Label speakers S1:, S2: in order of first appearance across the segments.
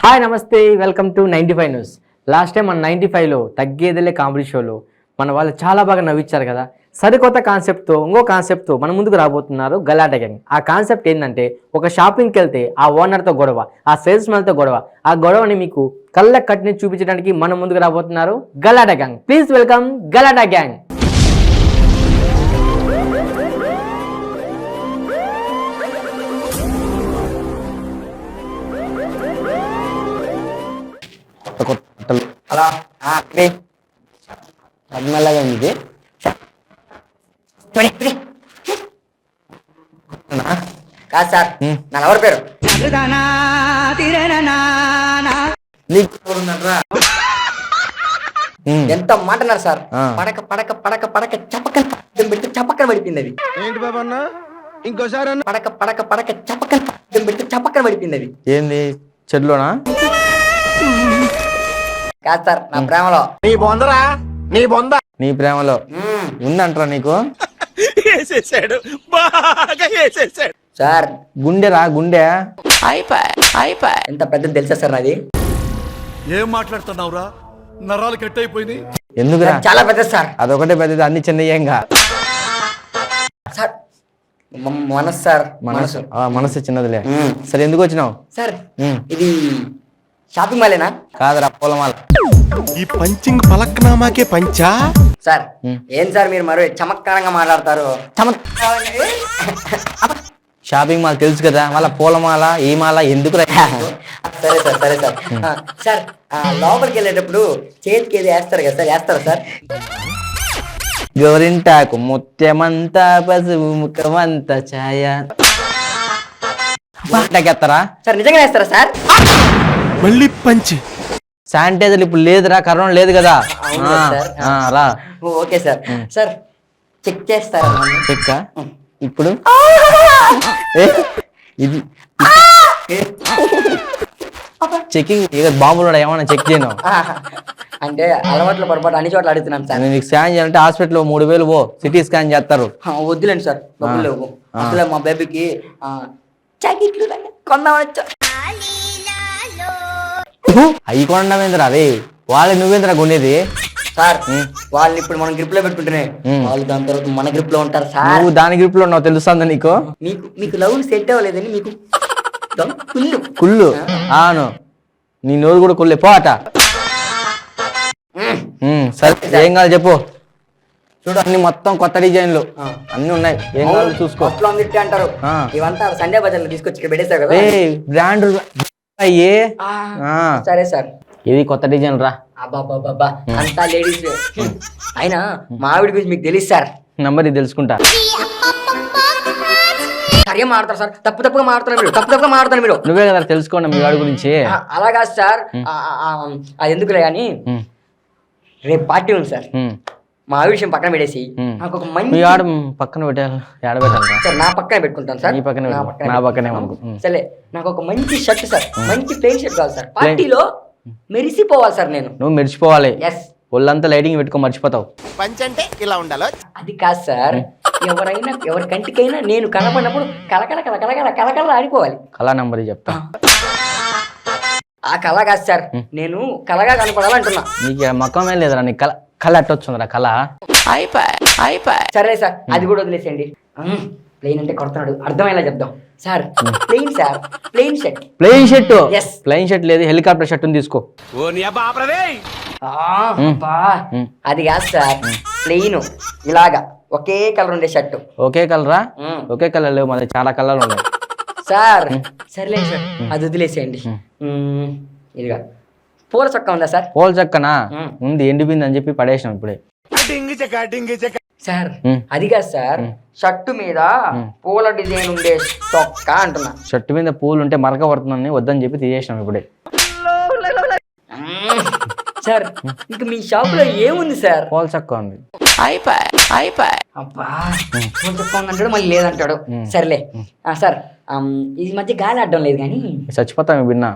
S1: Hi నమస్తే, welcome to 95 news. Last time మన 95లో తగ్గేదిలే comedy షోలో మన వాళ్ళు చాలా బాగా నవ్వించారు కదా. సరికొత్త కాన్సెప్ట్తో ఇంకో కాన్సెప్ట్తో మన ముందుకు రాబోతున్నారు గలాటా గ్యాంగ్. ఆ కాన్సెప్ట్ ఏంటంటే, ఒక షాపింగ్కి వెళ్తే ఆ ఓనర్తో గొడవ, ఆ సేల్స్మెన్తో గొడవ, ఆ గొడవని మీకు కళ్ళ కట్టిని చూపించడానికి మన ముందుకు రాబోతున్నారు Galatta gang. Please welcome Galatta gang.
S2: Hello అదిమల్లగా ఉంది కాదు సార్, నా ఎవరి పేరు ఎంత మాట అన్నారు సార్. పడక పడక పడక పడక చపక్కన పెడితే చపక్కన పడిపోయింది అది.
S3: ఏంటి బాబన్న ఇంకోసారి
S2: పడక పడక పడక చపక్కన పెడితే చపక్కన పడిపోయింది అది.
S1: ఏంది చెట్లోనా?
S2: కాదు సార్, నా ప్రేమలో
S3: నీ బొందరా నీ బొంద
S1: నీ ప్రేమలో ఉందంటరా నీకు?
S2: సార్
S1: గుండెరా గుండె.
S2: ఎంత పెద్దది తెలుసా సార్ నాది?
S4: ఏం మాట్లాడుతున్నావురా? నరాలు కట్ అయిపోయింది.
S1: ఎందుకురా?
S2: చాలా పెద్దది సార్.
S1: అదొకటే పెద్దది, అన్ని చిన్నయ్యేంగా.
S2: సార్ మనసు సార్,
S1: మనసు మనసు చిన్నదిలే. సరే, ఎందుకు వచ్చినావు?
S2: సార్ ఇది షాపింగ్ మాలేనా?
S1: కాదురా, పూలమాల.
S3: ఈ పంచింగ్ పలక్నామాకే పంచా.
S2: సార్ ఏం సార్ మీరు మరి చమత్కారంగా మాట్లాడతారు?
S1: షాపింగ్ మాల్ తెలుసు కదా, మళ్ళీ పూలమాల ఈ మాల ఎందుకు?
S2: సరే సార్, సరే సార్. సార్ లోపలికి వెళ్ళేటప్పుడు చేతికి ఏది వేస్తారు కదా సార్, వేస్తారా సార్?
S1: గోరింటాకు ముత్యమంతా పసుపు ముఖమంతా ఛాయ ఎత్తారా
S2: సార్? నిజంగా వేస్తారా సార్?
S3: మళ్ళీ పంచి.
S1: శానిటైజర్ ఇప్పుడు లేదురా, కరోనా లేదు కదా. రా.
S2: Okay sir. సార్ చెక్ చేస్తారా?
S1: చెక్క ఇప్పుడు ఇది చెకింగ్ బాంబులు ఏమన్నా చెక్ చేయను
S2: అంటే అలవాట్లో పొరపాటు అన్ని చోట్ల అడుగుతున్నాను సార్.
S1: నీకు స్కాన్ చేయాలంటే హాస్పిటల్లో 3000 పో, సిటీ స్కాన్ చేస్తారు.
S2: వద్దులేండి సార్, డబ్బులు లేవు. అసలు మా బేబీకి జాకెట్లు కొందామని వచ్చా.
S1: అవి కొనడమేంద్రా? అదే వాళ్ళు నువ్వేంద్రా కొనేది?
S2: సార్ వాళ్ళని ఇప్పుడు మనం గ్రిప్ లో పెట్టుకుంటేనే వాళ్ళు దాని తర్వాత మన గ్రిప్ లో ఉంటారు సార్.
S1: నువ్వు దాని గ్రిప్ లో ఉన్నావు, తెలుస్తుందా నీకు?
S2: మీకు లవ్ సెట్ అవ్వలేదని మీకు
S1: కుళ్ళు. అవును, నీ నోరు కూడా కుళ్ళే పోట. సరే, ఏం కావాలి చెప్పు. చూడు, అన్ని మొత్తం కొత్త డిజైన్లు అన్ని ఉన్నాయి, ఏం కావాలి చూసుకో.
S2: అంటారు ఇవంతా సండే బజార్ లో తీసుకొచ్చి ఇక్కడ పెట్టేశారు కదా.
S1: బ్రాండ్ అయ్యే.
S2: సరే సార్,
S1: ఇది కొత్త డిజైన్ రా.
S2: అబ్బాబ్బాబ్బా, అంతా లేడీస్. అయినా మా ఆవిడ గురించి మీకు తెలుసు సార్.
S1: నంబర్ ఇది తెలుసుకుంటా.
S2: సరిగా మాడతారు సార్, తప్పుగా మాడతారు మీరు.
S1: నువ్వే కదా తెలుసుకోండి మీ వాడి గురించి.
S2: అలాగా సార్, అది ఎందుకులే కానీ రేపు పార్టీ ఉంది సార్. మా ఆవిడ విషయం పక్కన పెట్టేసి నాకు ఒక మంచి
S1: పక్కన పెట్టాలి. ఏడబెట్టాలి
S2: సార్, నా పక్కన పెట్టుకుంటాను సార్.
S1: నీ పక్కన, నా పక్కనే.
S2: సరే, నాకు ఒక మంచి షర్ట్ సార్, మంచి ప్లెయిన్ షర్ట్ కావాలి సార్. పార్టీలో మెరిసిపోవాలి సార్ నేను.
S1: నువ్వు మెరిచిపోవాలి.
S2: ఎస్,
S1: ఒళ్ళంతా లైటింగ్ పెట్టుకో, మర్చిపోతావు.
S3: పంచ్ అంటే ఇలా ఉండాలి.
S2: అది కాదు సార్, ఎవరి కంటికైనా నేను కనపడినప్పుడు కలకల కలకల కలకల ఆడిపోవాలి.
S1: కళా నంబర్ చెప్తా.
S2: ఆ కళ కాదు సార్, నేను కళగా కనపడాలంటున్నా.
S1: నీకు మక్కమే లేదురా, నీ కళ ఎట్టొచ్చుందిరా కళ.
S2: సరే సార్, అది కూడా వదిలేసేయండి. ప్లెయిన్ అంటే కొడుతున్నాడు, అర్థమయ్యేలా చెప్దాం sir. Plain sir, plain shirt.
S1: Plain shirt?
S2: Yes.
S1: Plain shirt లేదు, హెలికాప్టర్ షర్ట్ తీసుకో.
S2: అది కాదు సార్, ప్లెయిన్ ఇలాగా ఒకే కలర్ ఉండే షర్ట్.
S1: ఒకే కలరా? ఒకే కలర్ లేవు, మరి చాలా కలర్లు ఉన్నాయి
S2: సార్. సరేలే సార్, అది వదిలేసేయండి. ఇదిగా పూల చొక్కా ఉందా సార్?
S1: పూల చక్కనా ఉంది, ఎండిపోయింది అని చెప్పి పడేసినాం ఇప్పుడే.
S2: సార్ అది కాదు సార్, షర్టు మీద పూల డిజైన్ ఉండే చొక్కా అంటున్నా.
S1: షర్టు మీద పూలు ఉంటే మరక పడుతుందని వద్దని చెప్పి తీసేసినాం ఇప్పుడే.
S2: సార్ ఇంకా మీ షాప్ లో ఏముంది సార్?
S1: పూల చొక్కా ఉంది.
S2: అబ్బా, పూల చొక్కా ఉందంటాడు, మళ్ళీ లేదంటాడు. సర్లే సార్, ఈ మధ్య గాలి ఆడడం లేదు కానీ
S1: చచ్చిపోతాం విన్నా.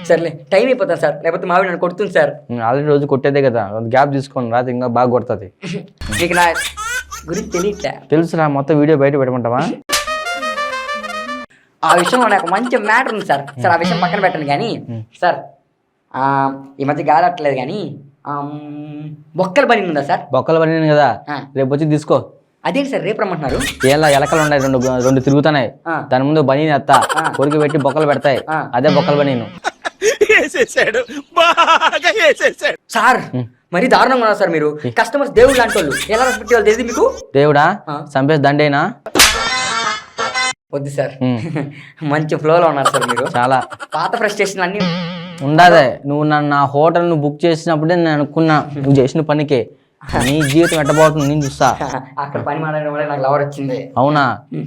S2: సర్లే టైం అయిపోతుంది సార్, లేకపోతే మావిడ నన్ను కొడుతుంది సార్.
S1: ఆల్రెడీ రోజు కొట్టేదే కదా, గ్యాప్ తీసుకోండి, రాత్రి ఇంకా బాగా కొడుతుంది.
S2: మీకు నా గురించి తెలియట్లే.
S1: తెలుసురా, మొత్తం వీడియో బయట పెట్టమంటావా?
S2: ఆ విషయంలో నాకు మంచి మ్యాటర్ ఉంది సార్. సార్ ఆ విషయం పక్కన పెట్టండి కానీ సార్, ఈ మధ్య గాలి అట్టలేదు కానీ బొక్కల పని ఉందా సార్?
S1: బొక్కలు పడినాను కదా, రేపు వచ్చి తీసుకో.
S2: అదేంటి సార్ రేపు రమ్మంటున్నారు?
S1: ఎలా ఎలకలు ఉన్నాయి, రెండు తిరుగుతున్నాయి, దాని ముందు బనీని ఎత్తా కొరికి పెట్టి బొక్కలు పెడతాయి, అదే బొక్కలు బనీను.
S2: సార్ మరి దారుణంగా ఉన్నారు సార్ మీరు. కస్టమర్స్ దేవుడు లాంటి వాళ్ళు, ఎలా రెస్పెక్ట్ ఇవ్వాలి తెలియదు మీకు?
S1: దేవుడా చంపేసి దండేనా?
S2: వద్దు సార్, మంచి ఫ్లోలో ఉన్నారు సార్ మీరు.
S1: చాలా
S2: పాత ఫ్రస్ట్రేషన్ అన్ని
S1: ఉండదే. నువ్వు నన్ను నా హోటల్ నువ్వు బుక్ చేసినప్పుడే నేను అనుకున్నా నువ్వు చేసిన పనికే నీ జీవితం ఎట్టబోతుంది నేను చూస్తా.
S2: అక్కడ పని మాట్లాడడం వల్ల నాకు లవర్ వచ్చింది.
S1: అవునా?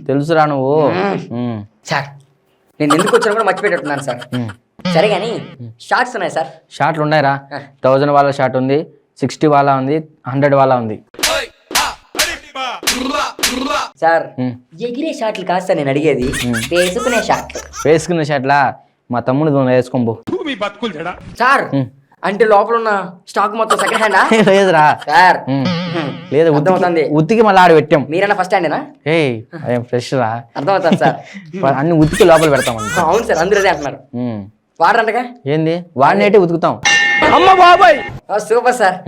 S1: తెలుసురా నువ్వు.
S2: సార్ నేను ఎందుకు వచ్చాను కూడా మర్చిపెట్టున్నాను సార్. సరే కానీ షార్ట్స్ ఉన్నాయి సార్?
S1: షార్ట్లు ఉన్నాయిరా. 1000 వాళ్ళ షార్ట్ ఉంది, 60 వాళ్ళ ఉంది, 100 వాళ్ళ ఉంది.
S2: సార్ ఎగిరే షాట్లు కాదు సార్ నేను అడిగేది, వేసుకునే షాట్లు.
S1: వేసుకునే షాట్లా మా తమ్ముడు వేసుకోబో.
S2: సార్ అంటే లోపల ఉన్న స్టాక్ మొత్తం సెకండ్ హ్యాండా?
S1: లేదురా
S2: సార్.
S1: లేదు, ఉత్తికి మళ్ళీ ఆడ పెట్టాం.
S2: మీరన్నా ఫస్ట్ హ్యాండేనా?
S1: ఏ ఫ్రెష్ రా,
S2: అర్థమవుతుంది సార్.
S1: అన్ని ఉతికి లోపల పెడతాం.
S2: అవును సార్, అందరూ అదే అంటున్నారు. వాడరంటగా
S1: ఏంది వాడినేటి ఉతుకుతాం.
S2: అమ్మ బాబాయ్ సూపర్ సార్.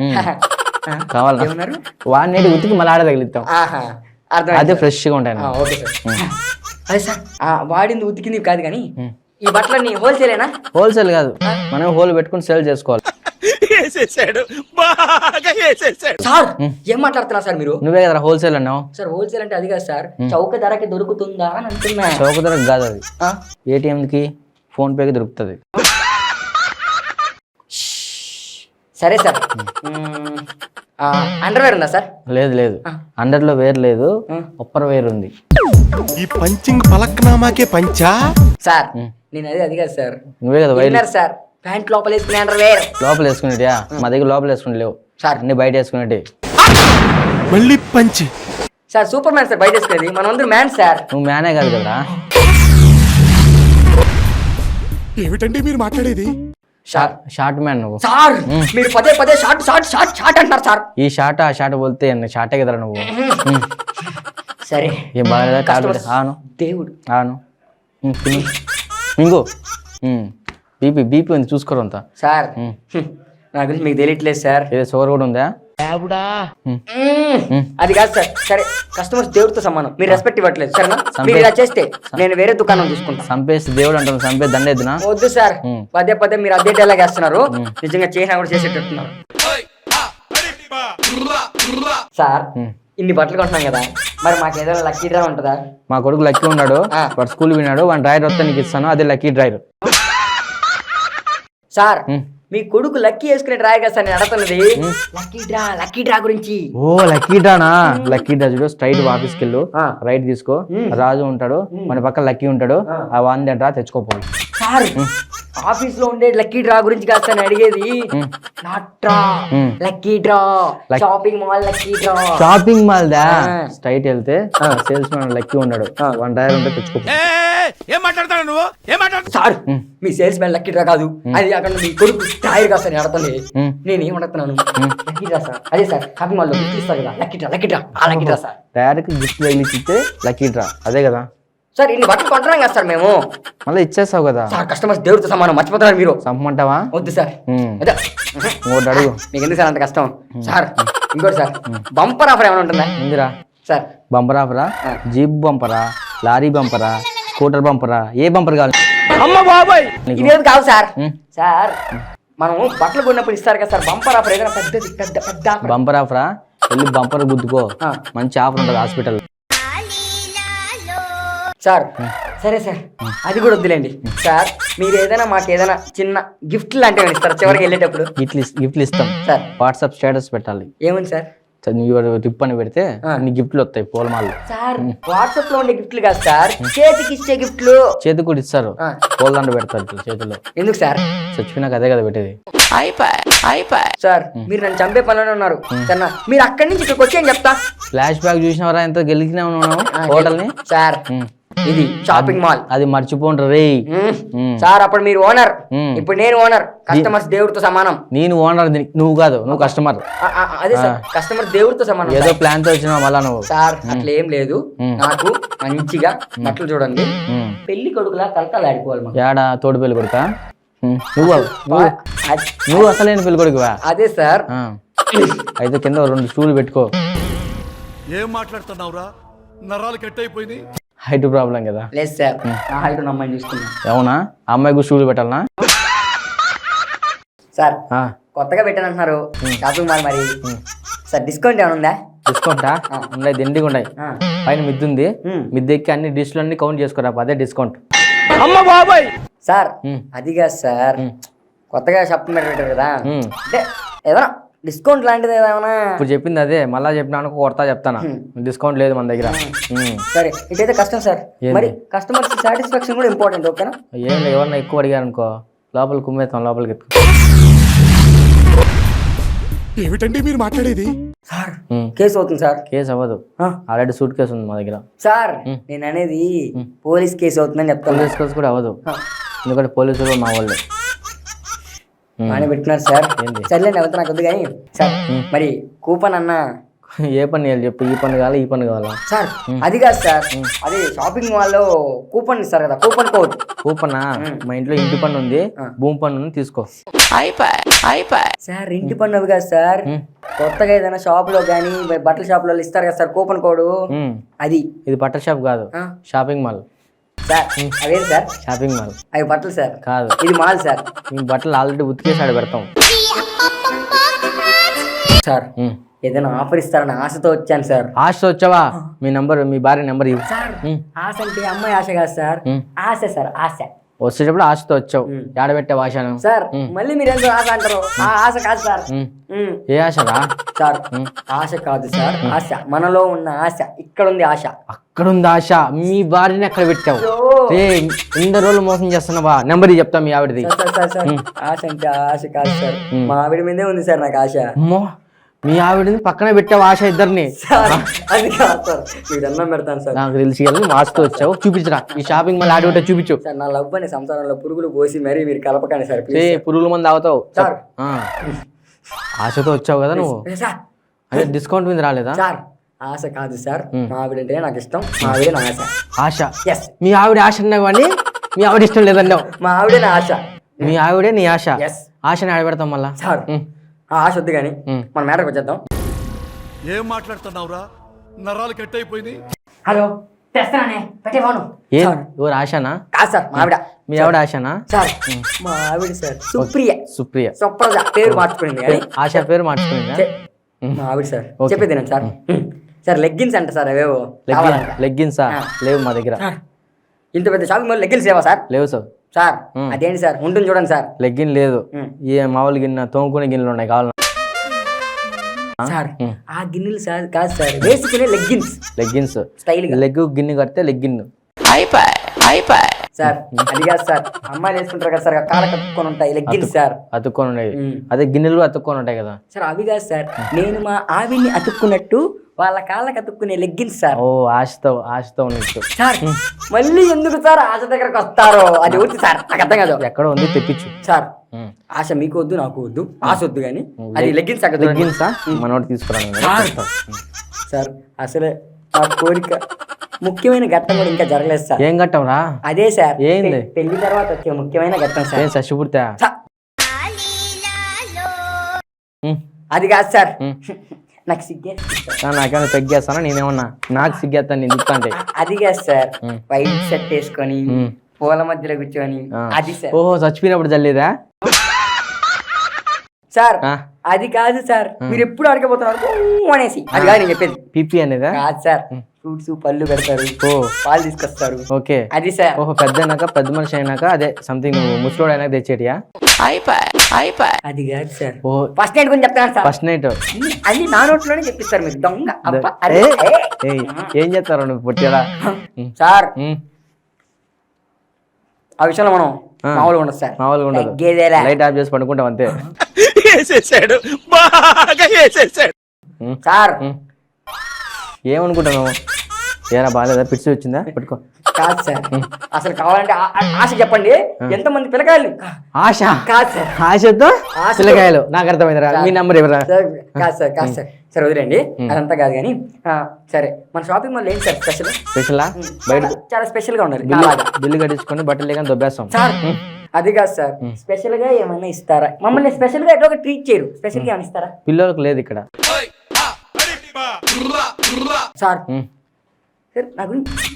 S1: కావాలన్నారు వాడినేటి ఉతికి మళ్ళీ ఆడ తగిలిస్తాం, అదే ఫ్రెష్ గా ఉంటాయి.
S2: Okay sir. అదే సార్ వాడింది ఉతికింది కాదు కానీ ఈ బట్టలన్నీ హోల్సేలేనా?
S1: హోల్సేల్ కాదు, మనం హోల్ పెట్టుకుని సేల్ చేసుకోవాలి.
S2: సార్ ఏం మాట్లాడుతున్నా సార్ మీరు?
S1: నువ్వే కదా హోల్సేల్ అన్నావు.
S2: సార్ హోల్సేల్ అంటే అది కాదు సార్, చౌక ధరకి దొరుకుతుందా అని అంటున్నా.
S1: చౌక ధరకు కాదు అది, ఏటీఎం కి ఫోన్ పేకి దొరుకుతుంది.
S2: సరే సార్ అండర్వేర్ ఉందా సార్?
S1: లేదు లేదు, అండర్లో వేర్ లేదు, ఒప్పర్ వేర్ ఉంది.
S3: ఈ పంచింగ్ పలక్నామాకే పంచా
S2: సార్? నేను అది కాదు సార్,
S1: నువ్వే కదా వైర్
S2: సార్ ప్యాంట్ లోపల వేసుకునే అండర్వేర్.
S1: లోపల వేసుకునేటియా? మా దగ్గర లోపల వేసుకుని లేవు
S2: సార్,
S1: అన్ని బయట వేసుకునేటి.
S3: మళ్ళీ పంచి
S2: సార్ సూపర్ మ్యాన్ సార్ బయట వేసుకునేది, మనం అందరూ మ్యాన్ సార్.
S1: నువ్వు మ్యానే కాదు కదా.
S3: ఏమిటండి మీరు మాట్లాడేది?
S1: షార్ట్ మ్యాన్ నువ్వు.
S2: సార్ మీరు పదే పదే షార్ట్ షార్ట్ షార్ట్ షార్ట్ అంటున్నారు సార్.
S1: ఈ షార్ట్ ఆ షార్ట్ పోతే షార్టే కదరా నువ్వు.
S2: సరే
S1: ఏం బాగా టాబ్లెట్ ఆను
S2: దేవుడు
S1: ఆను ఇంకో బీపీ బీపీ ఉంది చూసుకోరంతా.
S2: సార్ నా గురించి మీకు తెలియట్లేదు సార్.
S1: ఏదో షుగర్ కూడా ఉందా?
S2: అది కాదు సార్. సరే కస్టమర్స్ దేవుడితో సమానం, మీరు రెస్పెక్ట్ ఇవ్వట్లేదు సరేనా? మీరు ఇలా చేస్తే నేను వేరే దుకాణం చూసుకుంటా.
S1: సంపేసి దేవుడు అంటాను, సంపేసి దండేద్దునా?
S2: వద్దు సార్, పదే పదే మీరు అదే డైలాగ్ వేస్తున్నారు, నిజంగా చేసినా కూడా చేసేటట్టున్నారు. సార్ ఇన్ని బట్టలు కొంటున్నాం కదా, మరి మాకు ఏదైనా లక్కీ డ్రా ఉంటుందా?
S1: మా కొడుకు లక్కీ ఉన్నాడు, వాడు స్కూల్ విన్నాడు, వాడి డ్రైవర్ వస్తే నీకు ఇస్తాను, అదే లక్కీ డ్రైవర్.
S2: సార్ మీ కొడుకు లక్కీ వేసుకునే డ్రా కదా సార్ నేను అడుగుతున్నది. లక్కీ డ్రా గురించి.
S1: ఓ లక్కీ డ్రానా? లక్కీ డ్రా చూడు, స్ట్రైట్ ఆఫీస్కి వెళ్ళు, రైట్ తీసుకో, రాజు ఉంటాడు, మన పక్కన లక్కీ ఉంటాడు, ఆ వాంది డ్రా తెచ్చుకోపోయి.
S2: సార్ ఆఫీస్ లో ఉండే లక్కీ డ్రా గురించి కాదు సార్ అడిగేది. Lucky draw shopping mall lucky draw.
S1: Shopping mall దా స్ట్రైట్ వెళ్తే సేల్స్ మ్యాన్ లక్కీ ఉన్నాడు, వన్ డ్రైవర్ ఉంటే తెచ్చుకోపో.
S4: ఏం మాట్లాడతాడు నువ్వు? ఏం మాట్లాడు
S2: సార్ మీ సేల్స్ మ్యాన్ లక్కీ డ్రా కాదు, అది అక్కడ మీ కొడుకు డ్రాయర్ కాదు సార్ నేను అడుగుతుంది. నేను ఏం అడుగుతున్నాను? Lucky draw sir. అదే సార్ షాపింగ్ మాల్ లో గిఫ్ట్ ఇస్తారు కదా, లక్కీ డ్రా లక్కీ డ్రా ఆ lucky draw sir.
S1: Direct gift తగిలిచ్చితే లక్కీ డ్రా అదే కదా
S2: సార్. ఇన్ని బట్టలు కొంటున్నాం కదా సార్ మేము,
S1: మళ్ళీ ఇచ్చేస్తావు కదా
S2: సార్. కస్టమర్స్ దేవుడితో సమానం, మర్చిపోతున్నారు మీరు.
S1: చంపమంటావా?
S2: వద్దు సార్,
S1: ఇంకోటి అడుగు.
S2: మీకు ఎందుకు సార్ అంత కష్టం? సార్ ఇంకోటి సార్, బంపర్ ఆఫర్ ఏమైనా ఉంటుందా?
S1: ఇందిరా
S2: సార్
S1: బంపర్ ఆఫరా? జీప్ బంపరా, లారీ బంపరా, స్కూటర్ బంపరా, ఏ బంపర్ కావాలి?
S2: అమ్మ బాబాయ్ ఇదేది కాదు సార్. సార్ మనం బట్టలు కొన్నప్పుడు ఇస్తారు కదా సార్ బంపర్ ఆఫర్, ఏదైనా పెద్దది పెద్ద పెద్ద
S1: బంపర్ ఆఫరా? వెళ్ళి బంపర్ గుద్దుకో, మంచి ఆఫర్ ఉంటుంది హాస్పిటల్.
S2: సార్ సరే సార్ అది కూడా వద్దులేండి సార్. మీరు ఏదైనా మాకు ఏదైనా చిన్న గిఫ్ట్ లాంటివి ఇస్తారు చివరికి వెళ్ళేటప్పుడు?
S1: గిఫ్ట్లు ఇస్తాం
S2: సార్.
S1: వాట్సాప్ స్టేటస్ పెట్టాలి.
S2: ఏమని సార్?
S1: టిప్ అని పెడితే అన్ని గిఫ్ట్లు వస్తాయి పూలమాలు.
S2: సార్ వాట్సాప్ లో ఉండే గిఫ్ట్లు కాదు సార్, చేతికి ఇచ్చే గిఫ్ట్లు.
S1: చేతికి కూడా ఇస్తారు, పూలదండ పెడతారు చేతిలో.
S2: ఎందుకు సార్?
S1: చచ్చిపోయినాక అదే కదా పెట్టేది.
S2: సార్ మీరు నన్ను చంపే పనిలోనే ఉన్నారు సరేనా? మీరు అక్కడి నుంచి ఇక్కడికి వచ్చి అని చెప్తా.
S1: ఫ్లాష్ బ్యాక్ చూసినవరా ఎంత గెలిచినా ఉన్నావు హోటల్ ని.
S2: సార్ ఇది షాపింగ్ మాల్.
S1: అది మర్చిపోండ్రు రే.
S2: సార్ అప్పుడు మీరు ఓనర్,
S1: మ్మ్.
S2: ఇప్పుడు నేను ఓనర్. కస్టమర్స్ దేవుడితో సమానం.
S1: నేను ఓనర్, నువ్వు కాదు, నువ్వు కస్టమర్.
S2: అదే సార్, కస్టమర్ దేవుడితో సమానం.
S1: ఏదో ప్లాన్ తో వచ్చినావు మళ్ళా నువ్వు.
S2: సార్ అట్లా ఏం లేదు. నాకు మంచిగా బట్టలు చూడండి, పెళ్లి కొడుకులా కలకాలు ఆడిపోవాలి మాకు.
S1: ఏడా తోడు పెళ్లి కొడుక? నువ్వు అసలైన పెళ్లి కొడుకువా?
S2: అదే సార్.
S1: అయితే కింద 2 స్టూలు పెట్టుకో.
S4: ఏం మాట్లాడుతున్నావురా? నరాలు కట్ అయిపోయింది.
S1: హైట్ ప్రాబ్లం కదా.
S2: లేదు సార్, నా హైట్ ఉన్న అమ్మాయిని చూసుకున్నా.
S1: అవునా? అమ్మాయికి స్టూలు పెట్టాలనా?
S2: సార్ కొత్తగా పెట్టానంటున్నారు షాపింగ్ మాల్, మరి సార్ డిస్కౌంట్ ఏమైనా ఉందా?
S1: డిస్కౌంటా? ఉన్నాయి, దిండిగా ఉన్నాయి. పైన మిద్దు ఉంది, మిద్దె ఎక్కి అన్ని డిష్లు అన్ని కౌంట్ చేసుకోరా, అదే డిస్కౌంట్.
S4: అమ్మ బాబాయ్
S2: సార్ అది కాదు సార్, కొత్తగా షాపింగ్ మాల్ పెట్టారు కదా, అంటే ఏదైనా డిస్కౌంట్ లాంటిది ఏదైనా?
S1: ఇప్పుడు చెప్పింది అదే, మళ్ళా చెప్పినాను కొడతా చెప్తానా. డిస్కౌంట్ లేదు మన దగ్గర.
S2: సరే ఇటైతే కష్టం సార్, మరి కస్టమర్స్ సాటిస్ఫాక్షన్ కూడా ఇంపార్టెంట్. ఓకేనా?
S1: ఏం లేదు, ఎవరన్నా ఎక్కువ అడిగారు అనుకో లోపలికి కుమ్మేస్తాం, లోపలికి ఎత్తుకో.
S3: ఏమిటండి మీరు మాట్లాడేది?
S2: సార్ కేసు అవుతుంది సార్.
S1: కేసు అవ్వదు, ఆల్రెడీ సూట్ కేసు ఉంది మా దగ్గర.
S2: సార్ నేను అనేది పోలీస్ కేసు అవుతుందని చెప్తాను.
S1: పోలీస్ కేసు కూడా అవ్వదు, ఎందుకంటే పోలీసులు మా వాళ్ళే.
S2: అని పెట్టినారు సార్. సర్లేండి, అవుతా నాకు వద్దు కానీ. సార్ మరి కూపన్ అన్నా
S1: ఏ పని చేయాలి చెప్పు? ఈ పని కావాలా, ఈ పని కావాలా? సార్
S2: అది కాదు సార్, అదే షాపింగ్ మాల్ లో కూపన్ ఇస్తారు కదా, కూపన్ కోడ్.
S1: కూపనా? మా ఇంట్లో ఇంటి పన్ను ఉంది, భూమి పన్ను ఉంది, తీసుకో.
S2: సార్ ఇంటి పన్ను అవి కాదు సార్, కొత్తగా ఏదైనా షాప్ లో గానీ బట్టల షాప్ లో ఇస్తారు కదా సార్ కూపన్ కోడ్, అది.
S1: ఇది బట్టల షాప్ కాదు, షాపింగ్ మాల్.
S2: సార్ అవేం సార్?
S1: Shopping mall.
S2: అవి బట్టలు సార్
S1: కాదు,
S2: ఇది మాల్ సార్.
S1: ఈ బట్టలు ఆల్రెడీ ఉతికేసాడు పెడతాం.
S2: సార్ ఏదైనా ఆఫర్ ఇస్తారని ఆశతో వచ్చాను సార్.
S1: ఆశతో వచ్చావా? మీ నంబర్, మీ భార్య నెంబర్ ఇవ్వు.
S2: సార్ ఆశ అంటే అమ్మాయి ఆశ కాదు సార్, ఆశ సార్, ఆశ.
S1: వచ్చేటప్పుడు ఆశతో వచ్చావు, ఏడబెట్టావు ఆశను?
S2: సార్ మళ్ళీ మీరు ఎందుకు ఆశ అంటారు? ఆ ఆశ కాదు సార్.
S1: ఏ ఆశరా?
S2: సార్ ఆశ కాదు సార్, ఆశ. మనలో ఉన్న ఆశ ఇక్కడ ఉంది, ఆశ
S1: అక్కడ ఉంది. ఆశ మీ భార్యని అక్కడ పెట్టావు. ఇంత రోజులు మోసం చేస్తున్నావా? నెంబర్ చెప్తా మీ ఆవిడది.
S2: ఆశ అంటే ఆశ కాదు సార్, మా ఆవిడ మీదే ఉంది సార్ నాకు ఆశ.
S1: మీ ఆవిడని పక్కన పెట్టావు ఆశ ఇద్దరిని.
S2: అది కాదు సార్, మీకు అన్నం పెడతాను సార్.
S1: నాకు తెలిసి ఆశతో వచ్చావు, చూపించరా ఈ షాపింగ్ మాల్ ఆడి ఉంటే చూపించు.
S2: సార్ నా లవ్ అనే సంసారంలో పురుగులు పోసి మరీ మీరు కలపకండి సార్.
S1: పురుగుల మంది అవుతావు
S2: సార్.
S1: ఆశతో వచ్చావు కదా నువ్వు, అదే డిస్కౌంట్ మీద రాలేదా?
S2: సార్ ఆశ కాదు సార్, మా ఆవిడ అంటే నాకు ఇష్టం, మా ఆవిడే నా ఆశ.
S1: ఆశ? మీ ఆవిడ ఆశ అన్నావు కానీ మీ ఆవిడ ఇష్టం లేదన్నావు.
S2: మా ఆవిడే నా ఆశ.
S1: మీ ఆవిడే నీ ఆశ. ఆశని ఆడబెడతాం మళ్ళా.
S2: సార్ ఆశ వద్దు కానీ మన మ్యాటర్కి వచ్చేద్దాం.
S4: ఏం మాట్లాడుతున్నావురా? నరాలు కట్ అయిపోయింది.
S2: హలో తెస్తానే పెట్టే ఫోను.
S1: ఎవరు ఆశనా?
S2: కాదు సార్, మా ఆవిడ.
S1: మీ ఆవిడ ఆశనా?
S2: సార్ మా ఆవిడ సార్ సుప్రియ.
S1: సుప్రియ,
S2: సుప్రజ పేరు మార్చుకునింది కానీ
S1: ఆశ పేరు మార్చుకునిందా?
S2: మా ఆవిడ సార్. చెప్పేది సార్. సార్ లెగ్గిన్స్ అంట సార్, అవేవో
S1: లెగ్గిన్సా? లేవు మా దగ్గర.
S2: ఇంత పెద్ద షాపింగ్ మాల్ లెగ్గిన్స్ లేవా సార్?
S1: లేవు సార్.
S2: సార్ అదేంటి సార్, ఉంటుంది చూడండి సార్.
S1: లెగ్గిన్ లేదు, ఏ మామూలు గిన్నె తోముకునే గిన్నెలు ఉన్నాయి కావాలన్నా
S2: సార్. ఆ గిన్నెలు సార్ కాదు సార్, వేసుకునే లెగ్గిన్స్.
S1: లెగ్గిన్స్
S2: స్టైల్
S1: లెగ్ గిన్నె కడితే లెగ్గిన్.
S2: సార్ అది కాదు సార్, అమ్మాయిలు వేసుకుంటారు కదా సార్, కాళ్ళకి అతుక్కొని ఉంటాయి లెగ్గిన్స్ సార్.
S1: అతుక్కొని ఉన్నాయి, అదే గిన్నెలు అతుక్కొని ఉంటాయి కదా
S2: సార్. అవి కాదు సార్, నేను మా ఆవిడ్ని అతుక్కున్నట్టు వాళ్ళ కాళ్ళకి అతుక్కునే లెగ్గిన్స్ సార్.
S1: ఓ ఆశతో ఉన్నట్టు.
S2: సార్ మళ్ళీ ఎందుకు సార్ ఆశ దగ్గరకు వస్తారు? అది వద్దు సార్, నాకు అర్థం కాదు.
S1: ఎక్కడ ఉంది తెప్పించు.
S2: సార్ ఆశ మీకు వద్దు, నాకు వద్దు, ఆశ వద్దు కానీ అది లెగ్గిన్స్.
S1: లెగ్గిన్సా? మనోడు తీసుకురాను
S2: సార్. అసలే నా కోరిక ముఖ్యమైన ఘట్టం కూడా ఇంకా జరగలేదు సార్.
S1: ఏం ఘట్టం రా?
S2: అదే సార్,
S1: ఏంది?
S2: పెళ్లి తర్వాత వచ్చే ముఖ్యమైన ఘట్టం సార్.
S1: ఏం సశిపూర్తా?
S2: అది కాదు సార్, నాకు సిగ్గే.
S1: నాకేమైనా పెగ్గేస్తానా? నేనేమన్నా నాకు సిగ్గేస్తాను నేను చెప్తాంటే.
S2: అది కాదు సార్, వైట్ షర్ట్ వేసుకొని పూల మధ్యలో కూర్చొని అది సార్.
S1: ఓహో చచ్చిపోయినప్పుడు జల్లేదా
S2: సార్? అది కాదు సార్, మీరు ఎప్పుడు అడగబోతున్నారు అనేసి. అది కాదు నేను చెప్పేది.
S1: పిపి అనేదా?
S2: కాదు సార్, ఫ్రూట్స్ పళ్ళు పెడతారు, పాలు తీసుకొస్తారు.
S1: ఓకే
S2: అది సార్.
S1: ఓహో పెద్ద అయినాక, పెద్ద మనిషి అయినాక, అదే సంథింగ్ ముసలోడు అయినాక తెచ్చేటియా?
S2: అది కాదు సార్,
S1: ఓ
S2: ఫస్ట్ నైట్ గురించి చెప్తాను సార్.
S1: ఫస్ట్ నైట్
S2: అది నా నోట్లోనే చెప్పిస్తారు మీరు దొంగ.
S1: ఏం చేస్తారు నువ్వు పొట్టేలా?
S2: సార్ ఆ విషయంలో మనం మామూలుగా ఉండదు సార్.
S1: మామూలుగా ఉండదు, లైట్ ఆఫ్ చేసి పడుకుంటాం అంతే.
S2: సార్
S1: ఏమనుకుంటావు? ఏరా బాగాలేదా? పిచ్చి వచ్చిందా? పట్టుకో.
S2: కాదు సార్ అసలు కావాలంటే ఆశ చెప్పండి ఎంతమంది పిల్లకాయలు
S1: ఆశ
S2: కాదు సార్
S1: ఆశతో
S2: ఆశతో.
S1: పిల్లకాయలు నాకు అర్థమైందిరా మీ నంబర్ ఎవరా
S2: సార్ కాదు సార్ సరే వదిలేండి అదంతా కాదు కానీ సరే మన షాపింగ్ మాల్ ఏంటి సార్ స్పెషల్
S1: స్పెషలా బయట
S2: చాలా స్పెషల్ గా ఉండాలి
S1: బిల్లు
S2: అలాగా.
S1: బిల్లు కట్టించుకొని బట్టలు లేక దొబ్బేస్తాం
S2: సార్ అది కాదు సార్ స్పెషల్ గా ఏమైనా ఇస్తారా మమ్మల్ని స్పెషల్ గా ఎట్లా ట్రీట్ చేయరు స్పెషల్ గా ఏమైనా ఇస్తారా
S1: పిల్లలకు లేదు ఇక్కడ
S2: సార్ సార్ నాకు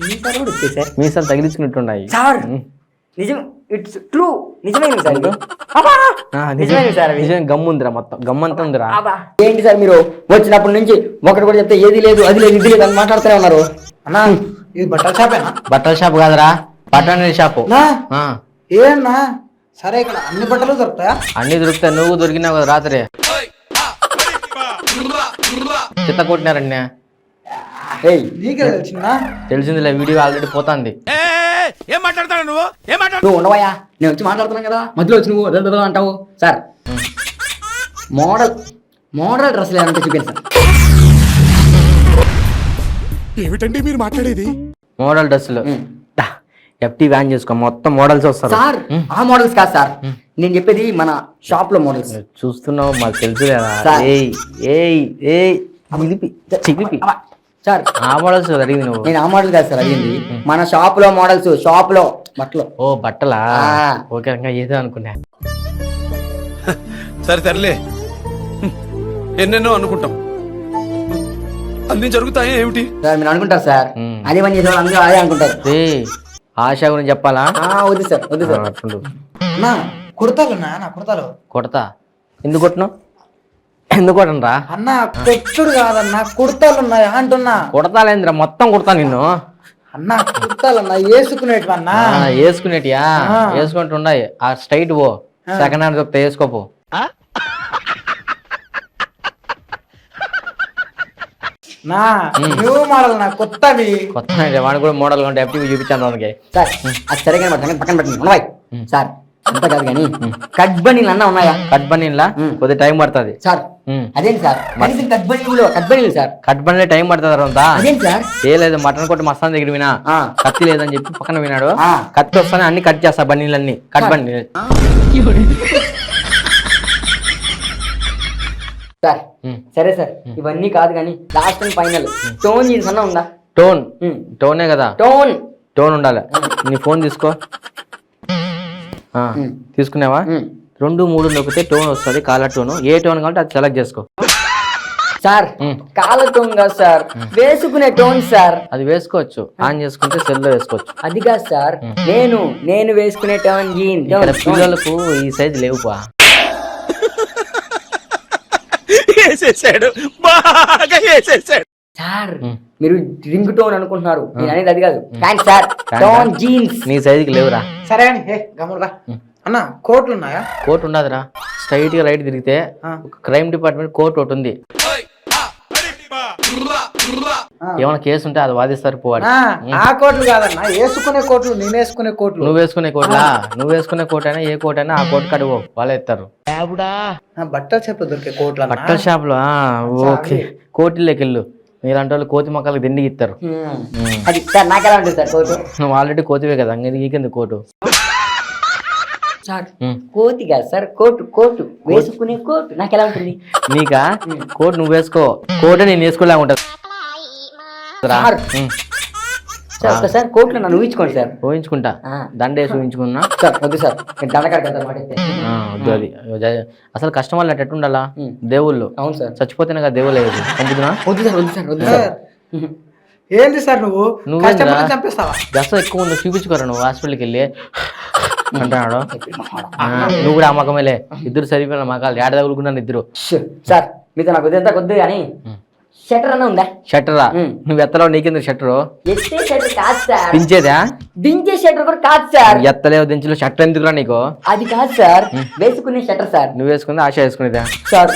S2: ఈసారి కూడా వచ్చాయి సార్
S1: మీసాలు తగిలించుకున్నట్టున్నాయి
S2: సార్ నిజం ఇట్స్ ట్రూ నిజమైనది సార్ ఇది. అబ్బా! నిజమైనది సార్ అవి.
S1: నిజం గమ్ముందిరా మొత్తం గమ్మంతా ఉందిరా
S2: అబ్బా! ఏంటి సార్ మీరు వచ్చినప్పటి నుంచి ఒకటి కూడా చెప్తే ఏది లేదు అది లేదు ఇది లేదు అని మాట్లాడుతూనే ఉన్నారు
S5: అన్నా ఇది బట్టల షాపేనా
S1: బట్టల షాప్ కాదురా బట్టల షాపు
S5: నా
S1: ఆ,
S5: ఏనా సరే ఇక్కడ అన్ని బట్టలు దొరుకుతాయా
S1: అన్ని దొరుకుతాయి నువ్వు దొరికినావు కదా రాత్రి చిత్త కొట్టినారన్నే
S2: ఏయ్
S5: నీకే తెలిసిందా
S1: తెలిసిందిలే వీడియో ఆల్రెడీ పోతాంది
S4: ఏం మాట్లాడతాడు నువ్వు ఏం మాట్లాడు
S2: నువ్వు ఉండవయ్యా నేను వచ్చి మాట్లాడుతున్నాను కదా మధ్యలో వచ్చి నువ్వు అదే అంటావు సార్ మోడల్ డ్రెస్సులు ఏమంటే చూపించాను సార్
S3: ఏమిటండి మీరు మాట్లాడేది
S1: మోడల్ డ్రెస్సులు ఎఫ్టీ వ్యాన్ చేసుకో మొత్తం మోడల్స్ వస్తారు
S2: సార్ ఆ మోడల్స్ కాదు సార్ నేను చెప్పేది మన షాప్ లో మోడల్స్
S1: చూస్తున్నావు మాకు తెలుసు కదా
S2: సార్.
S1: ఏయ్ ఏయ్ ఏయ్ చిలిపి చిలిపి
S2: సార్
S1: ఆ మోడల్స్ అడిగింది నువ్వు
S2: నేను ఆ మోడల్ కాదు సార్ అడిగింది మన షాప్ లో మోడల్స్ షాప్ లో బట్టలు
S1: ఓ బట్టలా
S2: ఆ.
S1: ఓకే ఇంకా ఏదో అనుకున్నా
S4: సరే సర్లే ఎన్నెన్నో అనుకుంటాం అన్ని జరుగుతాయా ఏమిటి
S2: సార్ మీరు అనుకుంటారు సార్ అదే పని చేసేవాళ్ళు అందరూ అదే అనుకుంటారు
S1: ఏయ్ ఆశ గురించి చెప్పాలా
S2: వద్దు సార్ వద్దు సార్
S1: అట్లుండు.
S5: అన్నా కుర్తాలు ఉన్నా నా కుర్తాలు
S1: కొడతా ఎందుకు కొట్టను ఎందుకు కొట్టనరా
S5: అన్నా కొట్టుడు కాదన్నా కుర్తాలు ఉన్నాయా అంటున్నా
S1: కొడతాలేంద్రా మొత్తం కొడతా నిన్ను
S5: అన్నా కుర్తాలు అన్నా వేసుకునేటివన్నా
S1: వేసుకునేటియా
S5: ఆ.
S1: వేసుకుంటూ ఉన్నాయి ఆ స్ట్రైట్ పో సెకండ్ హ్యాండ్ చెప్తే వేసుకోపో
S5: నా న్యూ మోడల్ నా కొత్తవి
S1: కొత్త వాడిని కూడా మోడల్ ఉంటే ఎఫ్టీవీ చూపించాను వానికి
S2: సార్ అది సరే కానీ సంగతి పక్కన పెట్టండి ఉన్నవాయి సార్ అంత కాదు కానీ కట్ బనీలు అన్నా ఉన్నాయా
S1: కట్ బనీన్లా కొద్దిగా టైం పడుతుంది
S2: సార్ అదేంటి సార్ కనీసం కట్ బనీలు సార్
S1: కట్ బనీలే టైం పడుతుంది అంతా
S2: అదేంటి సార్
S1: ఏ లేదు మటన్ కొట్టి మస్తాన్ దగ్గర వినా
S2: ఆ.
S1: కత్తి లేదని చెప్పి పక్కన వినాడు
S2: ఆ.
S1: కత్తి వస్తానే అన్ని కట్ చేస్తా బనీలన్నీ కట్ బనీలు
S2: సార్ సరే సార్ ఇవన్నీ కాదు కానీ last and final tone jeans అన్నా ఉందా
S1: టోన్ టోనే కదా
S2: టోన్
S1: టోన్ ఉండాలి నీ ఫోన్ తీసుకో ఆ, తీసుకున్నావా 2, 3 నొక్కితే టోన్ వస్తుంది కాలర్ టోన్ ఏ టోన్ కావాలంటే అది సెలెక్ట్ చేసుకో
S2: సార్ కాల టోన్ కాదు సార్ వేసుకునే టోన్ సార్
S1: అది వేసుకోవచ్చు ఆన్ చేసుకుంటే సెల్ లో వేసుకోవచ్చు
S2: అది కాదు సార్ నేను వేసుకునే టోన్ జీన్
S1: ఇక్కడ పిల్లలకు ఈ సైజ్ లేవుపా
S4: వేసేసాడు బాగా వేసేసాడు
S2: సార్ మీరు రింగ్ టోన్ అనుకుంటున్నారు నేను అనేది అది కాదు ప్యాంట్ సార్ టోన్ జీన్స్
S1: నీ సైజుకి లేవురా
S5: సరే అని హే గమ్ముడురా అన్నా కోట్లు ఉన్నాయా
S1: కోర్టు ఉండదురా స్ట్రైట్ గా రైట్ తిరిగితే క్రైమ్ డిపార్ట్మెంట్ కోర్టు ఒకటి ఉంది ఏమైనా కేసు ఉంటే అది వాదిస్తారు పోవాలి
S5: ఆ కోట్లు కాదన్నా వేసుకునే కోట్లు నేను వేసుకునే కోట్లు
S1: నువ్వు వేసుకునే కోట్లా నువ్వు వేసుకునే కోట్ అయినా ఏ కోట్ అయినా ఆ కోట్ కడుగు వాళ్ళే ఎత్తారు
S5: నా బట్టల చెప్పు దొరికే కోట్లు అన్నా
S1: బట్టల షాప్ లో ఓకే కోటిలోకి వెళ్ళు మీలాంటి వాళ్ళు కోతి మొక్కలకు దిండి ఇస్తారు
S2: అది సార్ నాకు ఎలా ఉంటుంది సార్ కోటు
S1: నువ్వు ఆల్రెడీ కోతివే కదా నీకెందుకు కోటు
S2: సార్ కోతి కాదు సార్ కోటు వేసుకునే కోటు నాకు ఎలా ఉంటుంది
S1: నీకా కోట్ నువ్వు వేసుకో కోటే నేను వేసుకోలే ఉంటుంది
S2: సార్ సార్ ఒక్కసారి కోట్లో నన్ను ఊహించుకోండి సార్
S1: ఊహించుకుంటా దండేసి ఊహించుకున్నా
S2: సార్ వద్దు సార్ నేను దండకాడ మాట అయితే
S1: వద్దు అది అసలు కష్టం వల్ల ఎట్టు ఉండాలా దేవుళ్ళు
S2: అవును సార్
S1: చచ్చిపోతేనే కదా దేవుళ్ళు అయ్యేది పంపుతున్నా
S2: వద్దు సార్
S5: ఏంది సార్ నువ్వు కష్టపడి చంపేస్తావా
S1: గసం ఎక్కువ ఉంది చూపించుకోరా నువ్వు హాస్పిటల్కి వెళ్ళి అంటున్నాడు నువ్వు కూడా ఆ మగమేలే ఇద్దరు సరిపోయిన మగాలు ఏడ తగులుకున్నాను ఇద్దరు
S2: సార్ మీతో నాకు ఇదంతా కొద్ది కానీ షట్టర్ అన్న ఉందా
S1: షట్టరా నువ్వు ఎత్తలో నీకెందుకు షట్టరు
S2: ఎత్తే షట్టర్ కాదు సార్
S1: దించేదా
S2: దించే షట్టర్ కూడా కాదు సార్
S1: ఎత్తలేవు దించలో షట్టర్ ఎందుకురా నీకు
S2: అది కాదు సార్ వేసుకునే షట్టర్ సార్
S1: నువ్వు వేసుకుంది ఆశ వేసుకునేదా
S2: సార్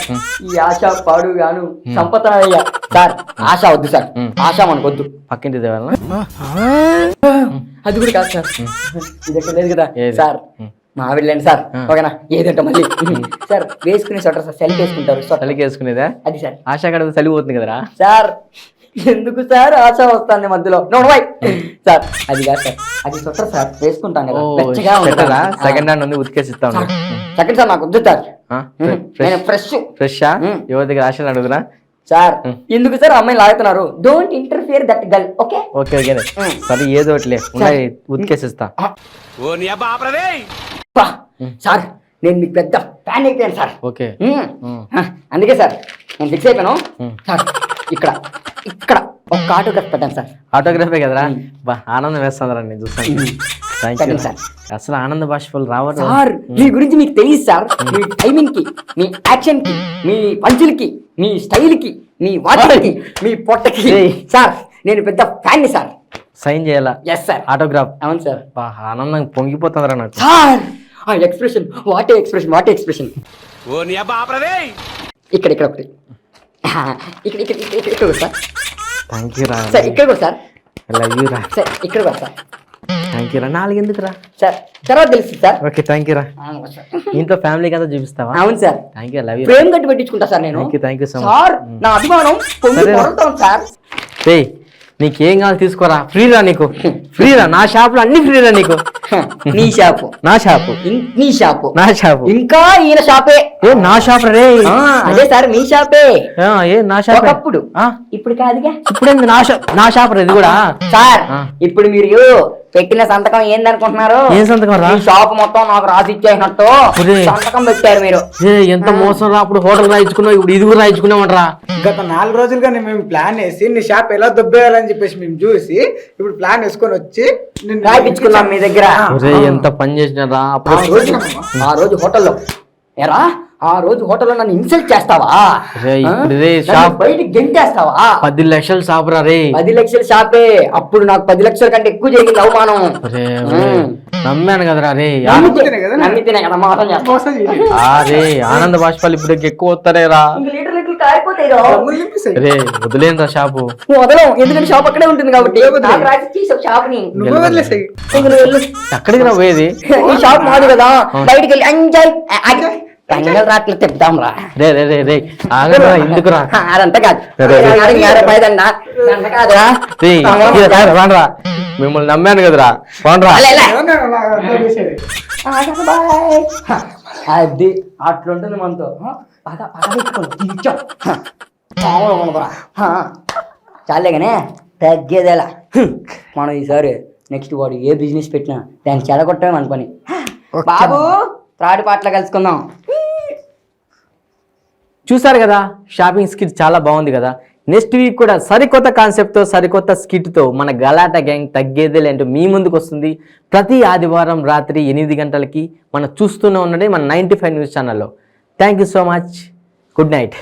S2: ఈ ఆశ పాడు గాను సంపతనయ్య సార్ ఆశ వద్దు సార్ ఆశ మనకొద్దు
S1: పక్కింటి దేవాలనా
S2: అది కూడా కాదు సార్ ఇది ఎక్కడ లేదు కదా
S1: ఏది?
S2: సార్ మా ఆవిడలేండి సార్ ఓకేనా ఏదంటే మళ్ళీ సార్ వేసుకునే షట్టర్ సార్ సెల్ఫ్ వేసుకుంటారు
S1: చలికి వేసుకునేదా
S2: అది సార్
S1: ఆశ కడుపు చలి పోతుంది కదరా
S2: సార్ ఎందుకు సార్ ఆశ వస్తుంది మధ్యలో నోడవాయ్ సార్ అది కాదు సార్ అది స్వెటర్ సార్ వేసుకుంటాను కదా వెచ్చగా
S1: పెట్టదా సెకండ్ హ్యాండ్ ఉంది ఉతికేసి ఇస్తా ఉన్నా
S2: సెకండ్ సార్ నాకు వద్దు సార్ నేను ఫ్రెష్
S1: ఫ్రెషా ఎవరి దగ్గర ఆశలు అడుగురా
S2: సార్ ఎందుకు సార్ అమ్మాయిని లాగుతున్నారు don't interfere that girl okay
S1: okay okay సరే ఏదో ఒకటిలే ఉన్నాయి ఉతికేసి ఇస్తా
S4: ఓ నీ అబ్బా ఆపరదే
S2: సార్ నేను మీకు పెద్ద ఫ్యాన్ అయిపోయాను సార్
S1: ఓకే
S2: అందుకే సార్ నేను ఫిక్స్ అయిపోయాను సార్ ఇక్కడ ఇక్కడ ఒక ఆటోగ్రాఫ్ పెట్టాను సార్
S1: ఆటోగ్రాఫే కదరా బా ఆనందం వేస్తుందిరా నేను చూస్తాను థ్యాంక్ యూ
S2: సార్
S1: అసలు ఆనంద బాష్పాలు రావడం
S2: సార్ మీ గురించి మీకు తెలియదు సార్ మీ టైమింగ్ కి మీ యాక్షన్ కి మీ పంచులకి మీ స్టైల్ కి మీ వాటికి మీ పొట్టకి సార్ నేను పెద్ద ఫ్యాన్ ని సార్
S1: సైన్ చేయాలా
S2: ఎస్ సార్
S1: ఆటోగ్రాఫ్
S2: అవును సార్
S1: బా ఆనందం పొంగిపోతుందిరా నాకు
S2: సార్ ఆ ఎక్స్ప్రెషన్ వాట్ ఎక్స్ప్రెషన్
S4: ఓ నీ అబ్బా ఆపరదే
S2: ఇక్కడ ఇక్కడ ఒకటి ఇక్కడ ఇక్కడ ఇక్కడ ఇక్కడ కూడా సార్
S1: థ్యాంక్ యూ రా
S2: సార్ ఇక్కడ కూడా సార్
S1: లవ్ యూ రా
S2: సార్ ఇక్కడ కూడా సార్
S1: థ్యాంక్ యూ రా నాలుగు ఎందుకు రా
S2: సార్ తర్వాత తెలుస్తుంది సార్
S1: ఓకే థ్యాంక్ యూ రా ఇంట్లో ఫ్యామిలీకి అంతా చూపిస్తావా
S2: అవును sir
S1: thank you love you
S2: frame కట్టి పెట్టించుకుంటా సార్ నేను
S1: thank you so much
S2: sir నా అభిమానం పొంగి
S1: సరే.
S2: పొరలుతాను సార్
S1: రే నీకేం కావాలి తీసుకోరా ఫ్రీరా నీకు ఫ్రీరా నా షాపులో అన్ని ఫ్రీరా నీకు
S2: నీ షాపు
S1: నా షాపు
S2: నీ షాపు
S1: నా షాపు
S2: ఇంకా ఈయన షాపే
S1: ఏ నా షాప్ రే
S2: ఆ, అదే సార్ మీ షాపే
S1: ఏ నా షాప్
S2: ఒకప్పుడు ఇప్పుడు కాదుగా
S1: ఇప్పుడేంది నా షాప్ రా ఇది కూడా
S2: సార్
S1: ఆ.
S2: ఇప్పుడు మీరు పెట్టిన సంతకం ఏందనుకుంటున్నారు
S1: ఏం సంతకం రా
S2: ఈ షాప్ మొత్తం నాకు రాసి ఇచ్చేసినట్టు
S1: ఒరే.
S2: సంతకం పెట్టారు మీరు
S1: ఏ ఎంత మోసం రా అప్పుడు హోటల్ రాయించుకున్నావు ఇప్పుడు ఇది కూడా రాయించుకున్నామంటరా
S5: గత 4 రోజులుగా మేము ప్లాన్ వేసి నీ షాప్ ఎలా దొబ్బేయాలని చెప్పేసి మేము చూసి ఇప్పుడు ప్లాన్ వేసుకొని వచ్చి నిన్ను
S2: రాయించుకున్నాం మీ దగ్గర
S1: ఒరే ఎంత పని చేసినారా అప్పుడు
S2: ఆ రోజు హోటల్లో ఎరా ఆ రోజు హోటల్లో నన్ను ఇన్సల్ట్ చేస్తావా
S1: రే, ఇప్పుడు రే
S2: నన్ను
S1: షాప్
S2: బయటికి గెంటేస్తావా
S1: 10 లక్షలు షాప్ రా రే
S2: 10 లక్షల షాపే అప్పుడు నాకు 10 లక్షల కంటే ఎక్కువ జరిగింది అవమానం
S1: రే, రే, నమ్మాను కదరా రే
S5: నమ్మితేనే కదా
S2: నమ్మితేనే కదా మోసం చేస్తాం
S5: మోసం చేసి
S1: రే ఆనంద బాష్పాలు ఇప్పుడు ఎక్కువ వస్తారే రా
S2: లీటర్ లీటర్ కారిపోతాయి రా.
S5: డబ్బులు నింపేసాయి.
S1: రే వదిలేంద్రా షాపు
S2: వదలం ఎందుకంటే షాప్ అక్కడే ఉంటుంది కాబట్టి నాకు రాసి ఇచ్చేసావు షాప్ ని
S5: నువ్వే వదిలేసాయి
S2: వెళ్ళు.
S1: ఎక్కడికి రా పోయేది
S2: ఈ షాప్ మాది కదా బయటికి వెళ్ళి ఎంజాయ్ పంగల్ రాట్లు తిప్పుదాం రా
S1: రే రే రే రే ఆగరా ఎందుకురా
S2: అదంతా కాదు
S1: అరే, అరే.
S2: పైదండా దండ కాదురా
S1: రే రానరా మిమ్మల్ని నమ్మాను కదరా పోనరా
S2: లే, లే.
S5: ఎవరన్నా నా అర్థం చేసేది?
S2: బాయ్. అది అట్లుంటుంది మనతో బాగా బాగా పెట్టుకోండి తీర్చాం మామూలు ఉండదురా. చాలేగానే తగ్గేదేలా మనం ఈసారి నెక్స్ట్ వాడు ఏ బిజినెస్ పెట్టినా దాన్ని చెడగొట్టమే మన పని బాబు త్రాడి పాటలు కలుసుకుందాం
S1: చూసారు కదా షాపింగ్ స్కిట్ చాలా బాగుంది కదా నెక్స్ట్ వీక్ కూడా సరికొత్త కాన్సెప్ట్తో సరికొత్త స్కిట్తో మన గలాటా గ్యాంగ్ తగ్గేదేలే అంటూ మీ ముందుకు వస్తుంది ప్రతి ఆదివారం రాత్రి 8 గంటలకి మనం చూస్తూనే ఉండండి మన 95 న్యూస్ ఛానల్లో thank you so much good night